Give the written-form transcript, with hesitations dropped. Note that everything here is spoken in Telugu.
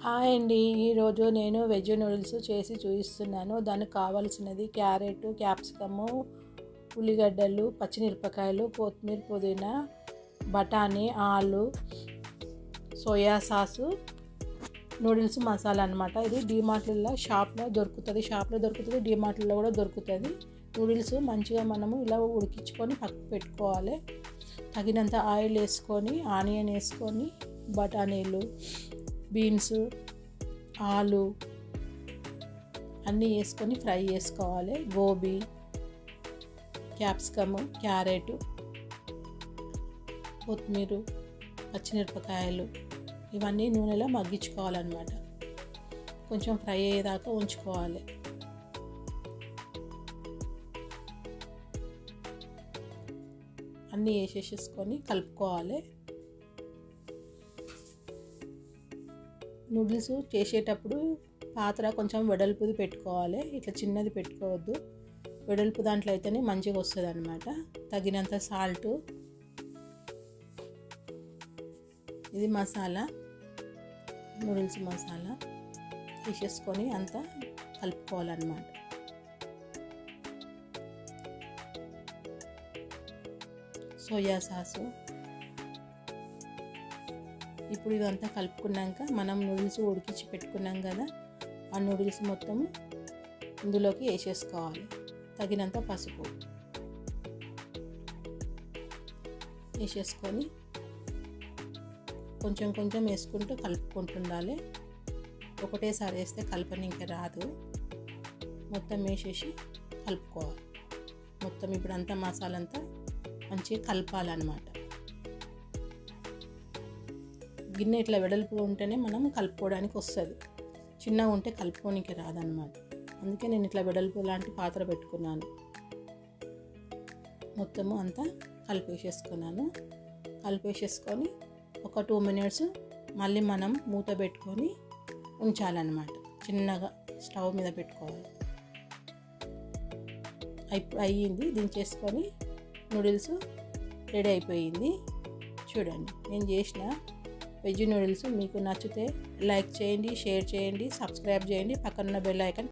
హాయ్ అండి. ఈరోజు నేను వెజ్ నూడిల్స్ చేసి చూపిస్తున్నాను. దానికి కావాల్సినది క్యారెట్, క్యాప్సికము, ఉల్లిగడ్డలు, పచ్చిమిరపకాయలు, కొత్తిమీర, పుదీనా, బఠానీ, ఆలు, సోయా సాసు, నూడిల్స్ మసాలా అనమాట. ఇది డీమార్ట్లో షాప్లో దొరుకుతుంది, డీమార్ట్లో కూడా దొరుకుతుంది. నూడిల్స్ మంచిగా మనము ఇలా ఉడికించుకొని పక్కకు పెట్టుకోవాలి. తగినంత ఆయిల్ వేసుకొని, ఆనియన్ వేసుకొని, బఠానీలు, బీన్స్, ఆలు అన్నీ వేసుకొని ఫ్రై చేసుకోవాలి. గోబీ, క్యాప్సికము, క్యారెట్, కొత్తిమీర, పచ్చిమిరపకాయలు ఇవన్నీ నూనెలో మగ్గించుకోవాలన్నమాట. కొంచెం ఫ్రై అయ్యేదాకా ఉంచుకోవాలి. అన్నీ వేసేసుకొని కలుపుకోవాలి. నూడిల్స్ చేసేటప్పుడు పాత్ర కొంచెం వెడల్పుది పెట్టుకోవాలి. ఇట్లా చిన్నది పెట్టుకోవద్దు. వెడల్పు దాంట్లో అయితేనే మంచిగా వస్తుంది అన్నమాట. తగినంత సాల్ట్, ఇది మసాలా, నూడిల్స్ మసాలా వేసేసుకొని అంతా కలుపుకోవాలన్నమాట. Soya sauce. ఇప్పుడు ఇదంతా కలుపుకున్నాక మనం నూడిల్స్ ఉడికించి పెట్టుకున్నాం కదా, ఆ నూడిల్స్ మొత్తం ఇందులోకి వేసేసుకోవాలి. తగినంత పసుపు వేసేసుకొని కొంచెం కొంచెం వేసుకుంటూ కలుపుకుంటుండాలి. ఒకటేసారి వేస్తే కలపనీకి రాదు. మొత్తం వేసేసి కలుపుకోవాలి. మొత్తం ఇప్పుడు అంతా మసాలా అంతా మంచిగా కలపాలన్నమాట. గిన్నె ఇట్లా వెడల్పు ఉంటేనే మనం కలుపుకోవడానికి వస్తుంది. చిన్నగా ఉంటే కలుపుకోనికి రాదన్నమాట. అందుకే నేను ఇట్లా వెడల్పు లాంటి పాత్ర పెట్టుకున్నాను. మొత్తము అంతా కలిపేసేసుకున్నాను. కలిపేసేసుకొని ఒక 2 minutes మళ్ళీ మనం మూత పెట్టుకొని ఉంచాలన్నమాట. చిన్నగా స్టవ్ మీద పెట్టుకోవాలి. అయ్యింది. దించేసుకొని నూడిల్స్ రెడీ అయిపోయింది. చూడండి, నేను చేసిన వెజ్ నూడిల్స్ మీకు నచ్చితే లైక్ చేయండి, షేర్ చేయండి, సబ్స్క్రైబ్ చేయండి. పక్కన బెల్ ఐకాన్